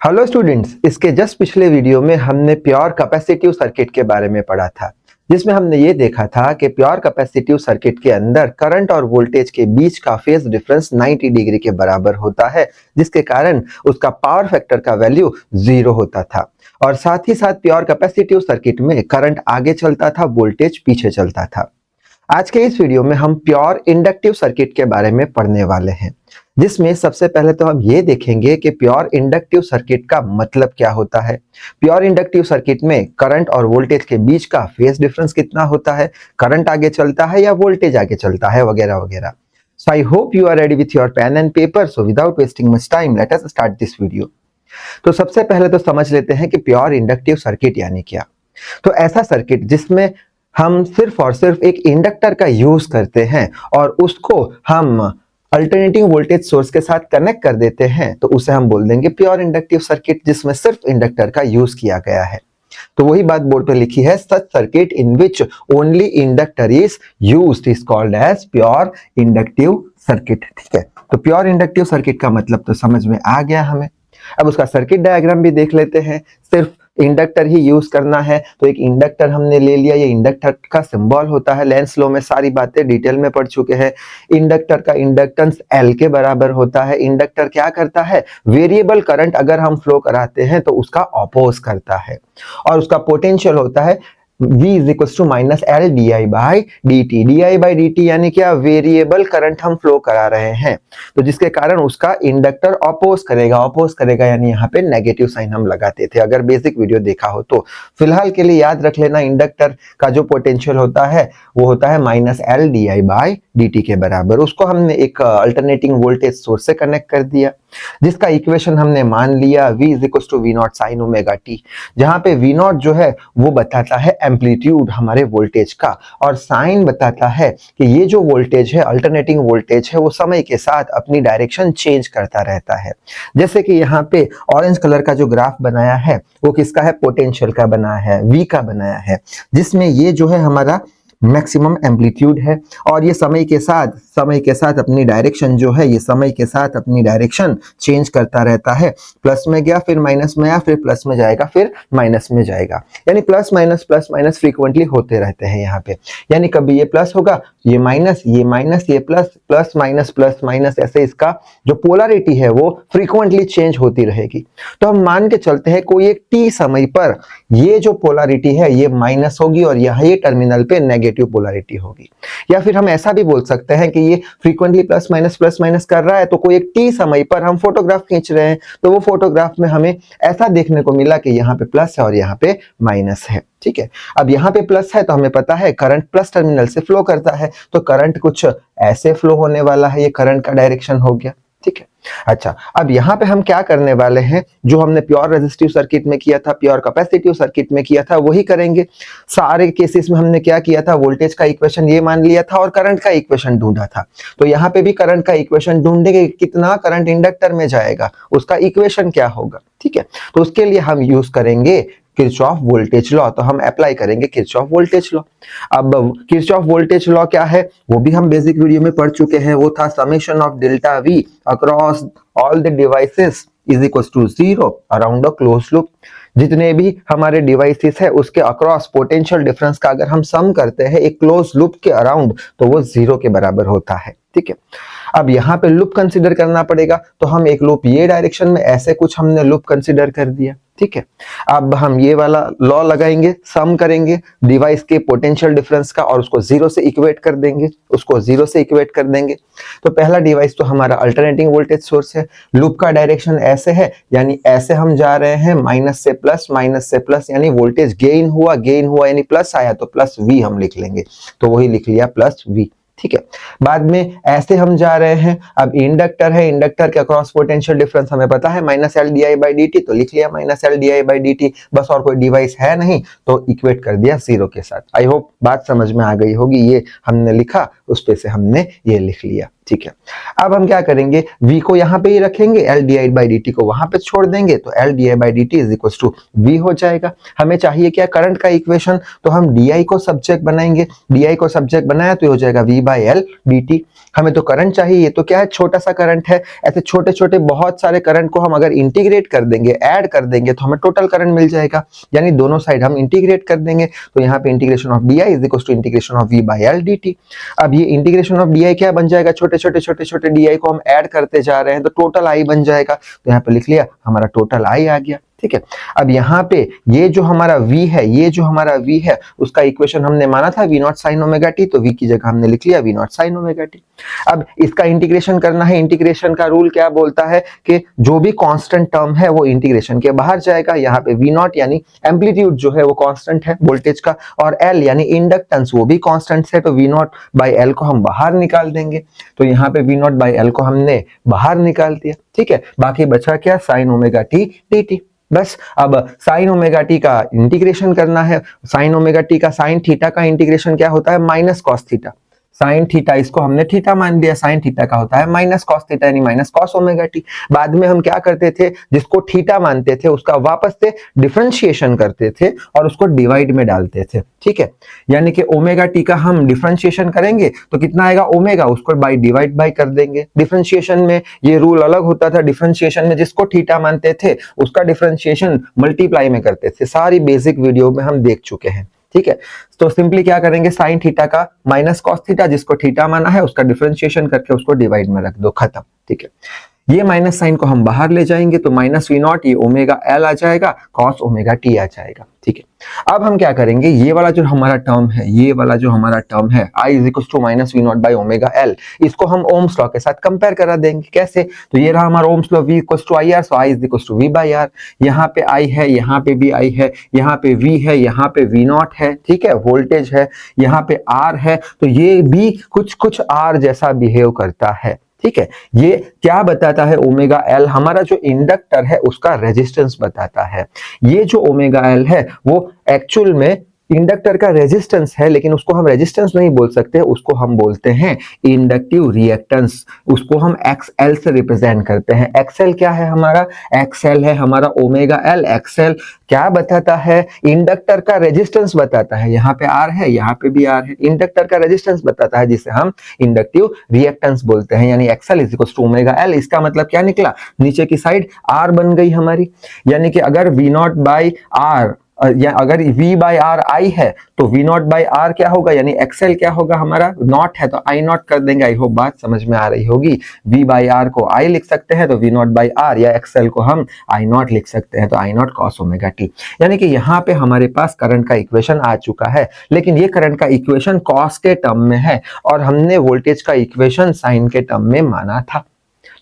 Hello students, इसके just पिछले video में हमने प्योर कैपेसिटिव सर्किट के बारे में पढ़ा था, जिसमें हमने ये देखा था कि प्योर कैपेसिटिव सर्किट के अंदर करंट और वोल्टेज के बीच का फेज डिफरेंस 90 डिग्री के बराबर होता है, जिसके कारण उसका पावर फैक्टर का वैल्यू 0 होता था। और साथ ही साथ प्योर कैपेसिटिव सर्किट में करंट आगे चलता था, वोल्टेज पीछे चलता था। आज के इस वीडियो में हम प्योर इंडक्टिव सर्किट के बारे में पढ़ने वाले हैं, जिसमें सबसे पहले तो हम ये देखेंगे कि प्योर इंडक्टिव सर्किट का मतलब क्या होता है। प्योर इंडक्टिव सर्किट में करंट और वोल्टेज के बीच का फेज डिफरेंस कितना होता है, करंट आगे चलता है या वोल्टेज आगे चलता है, वगैरह वगैरह। So I hope you are ready with your pen and paper. So without wasting much time let us start this video. तो सबसे पहले तो समझ लेते हैं कि प्योर इंडक्टिव सर्किट यानी क्या। तो ऐसा सर्किट जिसमें हम सिर्फ और सिर्फ एक इंडक्टर का यूज करते हैं और उसको हम अल्टरनेटिंग वोल्टेज सोर्स के साथ कनेक्ट कर देते हैं, तो उसे हम बोल देंगे प्योर इंडक्टिव सर्किट, जिसमें सिर्फ इंडक्टर का यूज किया गया है। तो वही बात बोर्ड पे लिखी है, such circuit in which only inductor is used is called as pure inductive circuit. ठीक है, तो प्योर इंडक्टिव सर्किट का मतलब तो समझ में आ गया हमें। अब उसका सर्किट डायग्राम भी देख लेते हैं। सिर्फ इंडक्टर ही यूज करना है, तो एक इंडक्टर हमने ले लिया। ये इंडक्टर का सिंबल होता है, लेंस लॉ में सारी बातें डिटेल में पढ़ चुके हैं। इंडक्टर का इंडक्टेंस L के बराबर होता है। इंडक्टर क्या करता है, वेरिएबल करंट अगर हम फ्लो कराते हैं तो उसका अपोज करता है, और उसका पोटेंशियल होता है V is equal to minus L D I by D T. D I by D T यानी क्या, वेरिएबल करंट हम फ्लो करा रहे हैं, तो जिसके कारण उसका इंडक्टर अपोज करेगा। अपोज करेगा यानी यहाँ पे नेगेटिव साइन हम लगाते थे, अगर बेसिक वीडियो देखा हो तो। फिलहाल के लिए याद रख लेना, इंडक्टर का जो पोटेंशियल होता है वो होता है minus L D I by D T के बराबर। उसको हमने एक अल्टरनेटिंग वोल्टेज सोर्स से कनेक्ट कर दिया, जिसका इक्वेशन हमने मान लिया V is equal to V naught sine omega T, जहां पे V नॉट जो है वो बताता है एम्पलीट्यूड हमारे वोल्टेज का, और साइन बताता है कि ये जो वोल्टेज है, अल्टरनेटिंग वोल्टेज है, वो समय के साथ अपनी डायरेक्शन चेंज करता रहता है। जैसे कि यहाँ पे ऑरेंज कलर का जो ग्राफ बनाया है वो किसका है, पोटेंशियल का बनाया है, V का बनाया है, जिसमें ये जो है हमारा मैक्सिमम एम्पलीट्यूड है, और ये समय के साथ अपनी डायरेक्शन जो है, ये समय के साथ अपनी डायरेक्शन चेंज करता रहता है। प्लस में गया, फिर माइनस में आया, फिर प्लस में जाएगा, फिर माइनस में जाएगा, यानी प्लस माइनस फ्रीक्वेंटली होते रहते हैं यहाँ पे। यानी कभी ये प्लस होगा, ये माइनस, ये प्लस, प्लस माइनस, ऐसे इसका जो पोलरिटी है वो फ्रीक्वेंटली चेंज होती रहेगी। तो हम मान के चलते हैं कोई एक टी समय पर ये जो पोलरिटी है ये माइनस होगी, और यहाँ ये टर्मिनल पे नेगेटिव पोलरिटी होगी। या फिर हम ऐसा भी बोल सकते हैं कि ये फ्रीक्वेंटली प्लस माइनस कर रहा है, तो कोई एक टी समय पर हम फोटोग्राफ खींच रहे हैं, तो वो फोटोग्राफ में हमें ऐसा देखने को मिला कि यहाँ पे प्लस है और यहाँ पे माइनस है। ठीक है, अब यहाँ पे प्लस है तो हमें पता है करंट प्लस टर्मिनल से फ्लो करता है, तो करंट कुछ ऐसे फ्लो होने वाला है, ये करंट का डायरेक्शन हो गया। ठीक है, अच्छा, अब यहाँ पे हम क्या करने वाले हैं, जो हमने प्योर रेजिस्टिव सर्किट में किया था, प्योर कैपेसिटिव सर्किट में किया था, वही करेंगे। सारे केसेस में हमने क्या किया था, वोल्टेज का इक्वेशन ये मान लिया था और करंट का इक्वेशन ढूंढा था। तो यहाँ पे भी करंट का इक्वेशन ढूंढेंगे, कितना करंट इंडक्टर में जाएगा, उसका इक्वेशन क्या होगा। ठीक है, तो उसके लिए हम यूज करेंगे किरचॉफ वोल्टेज लॉ। तो हम अप्लाई करेंगे किरचॉफ वोल्टेज लॉ। अब किरचॉफ वोल्टेज लॉ क्या है, वो भी हम बेसिक वीडियो में पढ़ चुके हैं। वो था summation of delta V across all the devices is equal to 0 around a close loop. जितने भी हमारे डिवाइसेस है उसके अक्रॉस पोटेंशियल डिफरेंस का अगर हम सम करते हैं एक क्लोज लूप के अराउंड, तो वो 0 के बराबर होता है। ठीक है, अब यहाँ पे लूप कंसीडर करना पड़ेगा, तो हम एक लूप ये डायरेक्शन में ऐसे कुछ हमने लूप कंसीडर कर दिया। ठीक है, अब हम ये वाला लॉ लगाएंगे, सम करेंगे डिवाइस के पोटेंशियल डिफरेंस का, और उसको 0 से इक्वेट कर देंगे। तो पहला डिवाइस तो हमारा अल्टरनेटिंग वोल्टेज सोर्स है। लूप का डायरेक्शन ऐसे है, यानी ऐसे हम जा रहे हैं, माइनस से प्लस, यानी वोल्टेज गेन हुआ यानी प्लस आया तो प्लस V हम लिख लेंगे, तो वही लिख लिया प्लस V। ठीक है, बाद में ऐसे हम जा रहे हैं। अब इंडक्टर है, इंडक्टर के अक्रॉस पोटेंशियल डिफरेंस हमें पता है minus L D I by D T, तो लिख लिया minus L D I by D T, बस, और कोई डिवाइस है नहीं तो इक्वेट कर दिया 0 के साथ। आई होप बात समझ में आ गई होगी। ये हमने लिखा, उस पे से हमने ये लिख लिया। ठीक है, अब हम क्या करेंगे, V को यहाँ पे ही रखेंगे, L D I by D T को वहां पे छोड़ देंगे, तो L D I by D T is equal to V हो जाएगा। हमें चाहिए क्या, करंट का इक्वेशन, तो हम डी आई को सब्जेक्ट बनाएंगे। डी आई को सब्जेक्ट बनाया तो हो जाएगा V by L D T. हमें तो करंट चाहिए, ये तो क्या है, छोटा सा करंट है। ऐसे छोटे छोटे बहुत सारे करंट को हम अगर इंटीग्रेट कर देंगे, ऐड कर देंगे, तो हमें टोटल करंट मिल जाएगा। यानी दोनों साइड हम इंटीग्रेट कर देंगे, तो यहाँ पे integration of D I is equal to integration of V by L D T. अब ये इंटीग्रेशन ऑफ डी आई क्या बन जाएगा, छोटे छोटे डी आई को हम ऐड करते जा रहे हैं तो टोटल आई बन जाएगा। तो यहाँ पे लिख लिया, हमारा टोटल आई आ गया। ठीक है, अब यहाँ पे ये जो हमारा v है, ये जो हमारा v है, उसका इक्वेशन हमने माना था v not sine omega T, तो v की जगह हमने लिख लिया v not sine omega T. अब इसका इंटीग्रेशन करना है। इंटीग्रेशन का रूल क्या बोलता है कि जो भी कांस्टेंट टर्म है वो इंटीग्रेशन के बाहर जाएगा। यहाँ पे v नॉट यानी एम्पलीट्यूड जो है वो कांस्टेंट है वोल्टेज का, और l यानी इंडक्टेंस वो भी कांस्टेंट है, तो v नॉट बाई एल को हम बाहर निकाल देंगे। तो यहाँ पे v नॉट बाई एल को हमने बाहर निकाल दिया। ठीक है, बाकी बचा क्या, sign omega T D T. बस अब साइन ओमेगा टी का इंटीग्रेशन करना है। साइन ओमेगा टी का साइन थीटा का इंटीग्रेशन क्या होता है, minus cos theta. Sine theta, इसको हमने थीटा मान लिया, साइन थीटा का होता है माइनस कॉस थीटा यानी माइनस कॉस ओमेगा टी। बाद में हम क्या करते थे, जिसको थीटा मानते थे उसका वापस से डिफरेंशिएशन करते थे और उसको डिवाइड में डालते थे। ठीक है, यानी कि ओमेगा टी का हम डिफरेंशिएशन करेंगे तो कितना आएगा ओमेगा, उसको बाई डिवाइड बाई कर देंगे। डिफरेंशिएशन में ये रूल अलग होता था, डिफरेंशिएशन में जिसको थीटा मानते थे उसका डिफरेंशिएशन मल्टीप्लाई में करते थे। सारी बेसिक वीडियो में हम देख चुके हैं। ठीक है, तो सिंपली क्या करेंगे, साइन थीटा का माइनस कॉस थीटा, जिसको थीटा माना है उसका डिफरेंशिएशन करके उसको डिवाइड में रख दो, खत्म। ठीक है, ये माइनस साइन को हम बाहर ले जाएंगे तो माइनस वी नॉट, ये ओमेगा एल आ जाएगा, कॉस ओमेगा टी आ जाएगा। ठीक है, अब हम क्या करेंगे, ये वाला जो हमारा टर्म है, ये वाला जो हमारा टर्म है i is equal to minus V naught by omega L, इसको हम ओम्स लॉ के साथ कंपेयर करा देंगे। कैसे, तो ये रहा हमारा Ohm's law, v equal to I R, so i is equal to v by R. यहाँ पे i है, यहाँ पे भी i है, यहाँ पे v है, यहाँ पे v नॉट है। ठीक है, वोल्टेज है, यहाँ पे r है, तो ये भी कुछ कुछ r जैसा बिहेव करता है। ठीक है, ये क्या बताता है, ओमेगा एल हमारा जो इंडक्टर है उसका रेजिस्टेंस बताता है। ये जो ओमेगा एल है वो एक्चुअल में इंडक्टर का रेजिस्टेंस है, लेकिन उसको हम रेजिस्टेंस नहीं बोल सकते, उसको हम बोलते हैं इंडक्टिव रिएक्टेंस। उसको हम एक्सएल से रिप्रेजेंट करते हैं। एक्सएल क्या है हमारा, एक्सएल है हमारा ओमेगा एल। एक्सएल क्या बताता है, इंडक्टर का रेजिस्टेंस बताता है। यहाँ पे आर है, यहाँ पे भी आर है, इंडक्टर का रेजिस्टेंस बताता है, जिसे हम इंडक्टिव रिएक्टेंस बोलते हैं। यानी XL is equal to omega L. इसका मतलब क्या निकला, नीचे की साइड आर बन गई हमारी। यानी कि अगर वी नॉट बाई आर या अगर v बाई आर आई है तो v नॉट बाई आर क्या होगा, यानी एक्सएल क्या होगा हमारा, नॉट है तो आई नॉट कर देंगे। आई होप बात समझ में आ रही होगी। v बाई आर को i लिख सकते हैं तो v नॉट बाई आर, या एक्सएल को हम आई नॉट लिख सकते हैं तो आई नॉट कॉस ओमेगा टी। यानी कि यहाँ पे हमारे पास करंट का इक्वेशन आ चुका है, लेकिन ये करंट का इक्वेशन कॉस के टर्म में है और हमने वोल्टेज का इक्वेशन साइन के टर्म में माना था।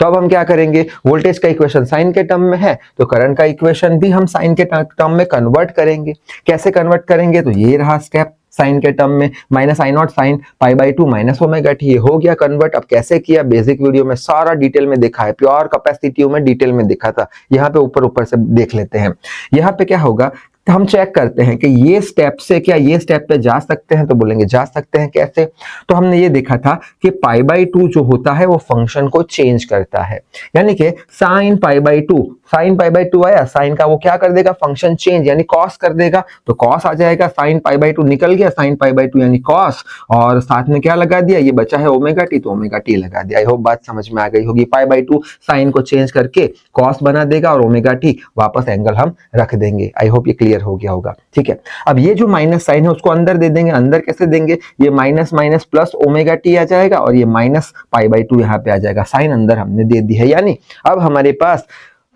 तो अब हम क्या करेंगे, वोल्टेज का इक्वेशन साइन के टर्म में है तो करंट का इक्वेशन भी हम साइन के टर्म में कन्वर्ट करेंगे। कैसे कन्वर्ट करेंगे, तो ये रहा स्टेप साइन के टर्म में, minus I not sine pi by two minus omega T, ये हो गया कन्वर्ट। अब कैसे किया, बेसिक वीडियो में सारा डिटेल में देखा है, प्योर कैपेसिटिव में डिटेल में देखा था। यहाँ पे ऊपर ऊपर से देख लेते हैं। यहाँ पे क्या होगा, तो हम चेक करते हैं कि ये स्टेप से क्या ये स्टेप पे जा सकते हैं, तो बोलेंगे जा सकते हैं। कैसे, तो हमने ये देखा था कि पाई बाई टू जो होता है वो फंक्शन को चेंज करता है। यानी कि sine pi by two, sine pi by two आया, साइन का वो क्या कर देगा, फंक्शन चेंज यानी कॉस कर देगा, तो कॉस आ जाएगा। साइन पाई बाई टू निकल गया, साइन पाई बाई टू यानी कॉस, और साथ में क्या लगा दिया, ये बचा है ओमेगा टी, तो ओमेगा टी लगा दिया। आई होप बात समझ में आ गई होगी। पाई बाई टू साइन को चेंज करके कॉस बना देगा और ओमेगा टी वापस एंगल हम रख देंगे। आई होप ये क्लियर हो गया होगा। ठीक है, अब ये जो माइनस साइन है उसको अंदर दे देंगे। अंदर कैसे देंगे, ये minus minus plus omega t आ जाएगा और ये माइनस पाई बाई टू यहाँ पे आ जाएगा। साइन अंदर हमने दे दी है, यानी अब हमारे पास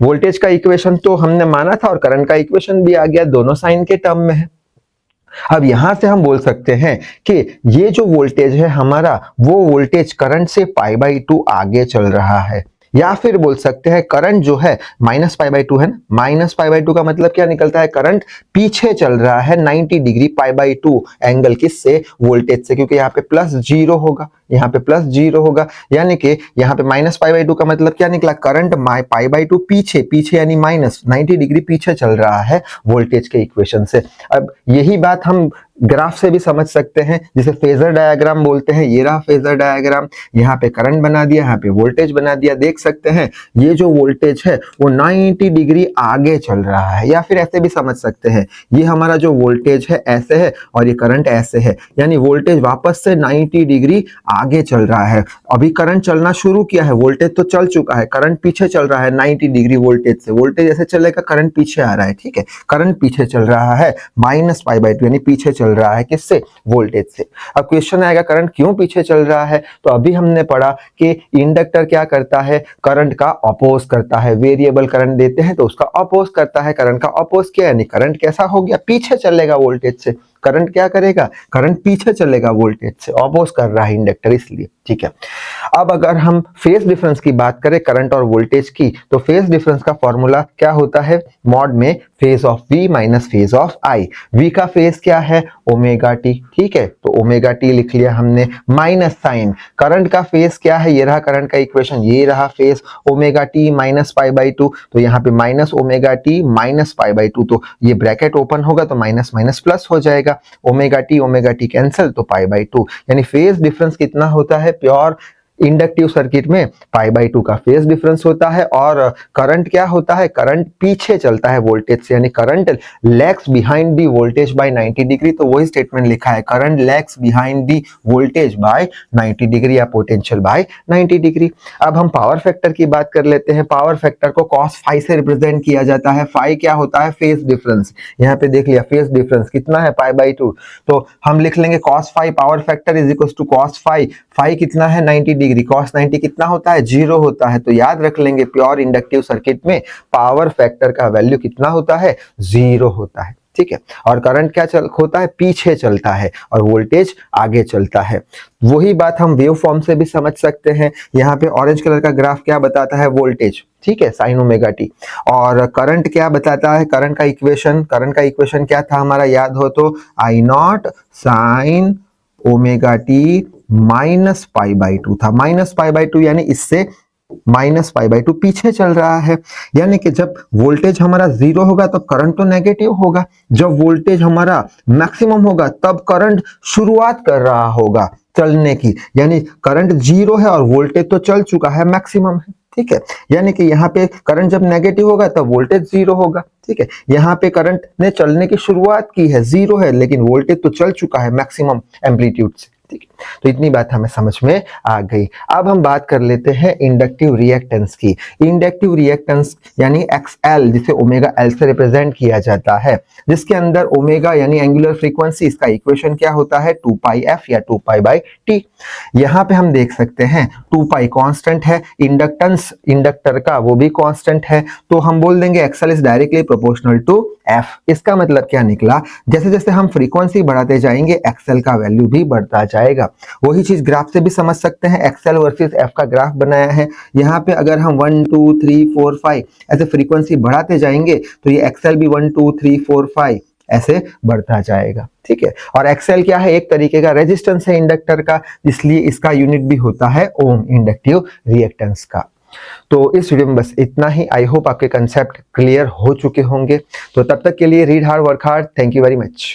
वोल्टेज का इक्वेशन तो हमने माना था और करंट का इक्वेशन भी आ गया, दोनों साइन के टर्म में है। अब यहां से हम बोल सकते हैं कि ये जो वोल्टेज है हमारा, वो वोल्टेज करंट से पाई बाई टू आगे चल रहा है, या फिर बोल सकते हैं करंट जो है माइनस पाई बाई टू है ना, माइनस पाई बाई टू का मतलब क्या निकलता है, करंट पीछे चल रहा है 90 degree pi by two angle किससे, वोल्टेज से, क्योंकि यहाँ पे प्लस जीरो होगा, यहाँ पे प्लस जीरो होगा। यानी कि यहाँ पे माइनस पाई बाई टू का मतलब क्या निकला, करंट पाई बाई टू पीछे, पीछे यानी माइनस 90 डिग्री पीछे चल रहा है वोल्टेज के इक्वेशन से। अब यही बात हम ग्राफ से भी समझ सकते हैं, जिसे फेजर डायग्राम बोलते हैं। ये रहा फेजर डायग्राम, यहाँ पे करंट बना दिया, यहाँ पे वोल्टेज बना दिया। देख सकते हैं ये जो वोल्टेज है वो 90 डिग्री आगे चल रहा है, या फिर ऐसे भी समझ सकते हैं ये हमारा जो वोल्टेज है ऐसे है और ये करंट ऐसे है, यानी वोल्टेज वापस से 90 डिग्री आगे चल रहा है। अभी करंट चलना शुरू किया है, वोल्टेज तो चल चुका है, करंट पीछे चल रहा है 90 डिग्री वोल्टेज से। वोल्टेज ऐसे चलेगा, करंट पीछे आ रहा है, ठीक है, करंट पीछे चल रहा है -π/2, यानी पीछे चल रहा है किससे? वोल्टेज से। अब क्वेश्चन आएगा करंट क्यों पीछे चल रहा है, तो अभी हमने पढ़ा कि इंडक्टर क्या करता है, करंट का अपोज करता है। वेरिएबल करंट देते हैं तो उसका अपोज करता है। करंट का अपोज किया यानी करंट कैसा हो गया? पीछे चलेगा वोल्टेज से। करंट क्या करेगा? करंट पीछे चलेगा वोल्टेज से, अपोज कर रहा है इंडक्टर इसलिए, ठीक है। अब अगर हम फेज डिफरेंस की बात करें करंट और वोल्टेज की, तो फेज डिफरेंस का फॉर्मूला क्या होता है? मॉड में phase of V minus phase of I। V का फेज क्या है? ओमेगा टी, ठीक है, तो ओमेगा टी लिख लिया हमने, माइनस साइन। करंट का फेज क्या है? ये रहा करंट का इक्वेशन, ये रहा फेज, ओमेगा टी माइनस π/2, तो यहाँ पे माइनस ओमेगा टी माइनस π/2, तो ये ब्रैकेट ओपन होगा तो माइनस माइनस प्लस हो जाएगा, ओमेगा टी कैंसिल, तो π/2। यानी फेज डिफरेंस कितना होता है? प्योर इंडक्टिव सर्किट में π/2 का फेज डिफरेंस होता है। और करंट क्या होता है? करंट पीछे चलता है वोल्टेज से, यानी current lags behind the voltage by 90 degree. तो वही स्टेटमेंट लिखा है, current lags behind the voltage by 90 degree या पोटेंशियल बाय 90 डिग्री। अब हम पावर फैक्टर की बात कर लेते हैं। पावर फैक्टर को cos φ से रिप्रेजेंट किया जाता है। फाई क्या होता है? Phase difference. यहाँ पे देख लिया फेज डिफरेंस कितना है? π/2, तो हम लिख लेंगे cos φ power factor is equal to cos φ। Phi कितना है? 90 डिग्री। cos 90 कितना होता है? 0 होता है। तो याद रख लेंगे प्योर इंडक्टिव सर्किट में पावर फैक्टर का वैल्यू कितना होता है? 0 होता है, ठीक है। और करंट क्या होता है? पीछे चलता है और वोल्टेज आगे चलता है। वही बात हम वेव फॉर्म से भी समझ सकते हैं। यहाँ पे ऑरेंज कलर का ग्राफ क्या बताता है? वोल्टेज, ठीक है, साइन ओमेगा टी। और करंट क्या बताता है? करंट का इक्वेशन क्या था हमारा? याद हो तो I0 sign omega T minus π/2 था। माइनस π/2 यानी इससे माइनस π/2 पीछे चल रहा है। यानी कि जब वोल्टेज हमारा 0 होगा तब करंट तो नेगेटिव होगा। जब वोल्टेज हमारा मैक्सिमम होगा तब करंट शुरुआत कर रहा होगा चलने की, यानी करंट 0 है और वोल्टेज तो चल चुका है, मैक्सिमम है, ठीक है। यानी कि यहाँ पे करंट जब नेगेटिव होगा तब वोल्टेज 0 होगा, ठीक है। यहाँ पे करंट ने चलने की शुरुआत की है, 0 है, लेकिन वोल्टेज तो चल चुका है मैक्सिमम एम्पलीट्यूड से, ठीक है। तो इतनी बात हमें समझ में आ गई। अब हम बात कर लेते हैं इंडक्टिव रिएक्टेंस की। इंडक्टिव रिएक्टेंस यानी XL, जिसे ओमेगा L से रिप्रेजेंट किया जाता है, जिसके अंदर ओमेगा यानी एंगुलर फ्रीक्वेंसी, इसका इक्वेशन क्या होता है? 2πf या 2π/t। यहाँ पे हम देख सकते हैं 2π कांस्टेंट है, इंडक्टेंस इंडक्टर का वो भी कांस्टेंट है, तो हम बोल देंगे XL is directly proportional to F। इसका मतलब क्या निकला? जैसे जैसे हम फ्रीक्वेंसी बढ़ाते जाएंगे XL का वैल्यू भी बढ़ता जाएगा। वही चीज ग्राफ से भी समझ सकते हैं। XL वर्सेस F का ग्राफ बनाया है। यहाँ पे अगर हम 1 2 3 4 5 ऐसे फ्रीक्वेंसी बढ़ाते जाएंगे तो ये XL भी 1 2 3 4 5 ऐसे बढ़ता जाएगा, ठीक है। और XL क्या है? एक तरीके का रेजिस्टेंस है इंडक्टर का, इसलिए इसका यूनिट भी होता है ओम, इंडक्टिव रिएक्टेंस का। तो इस वीडियो में बस इतना ही। आई होप आपके कंसेप्ट क्लियर हो चुके होंगे। तो तब तक के लिए read hard, work hard. Thank you very much.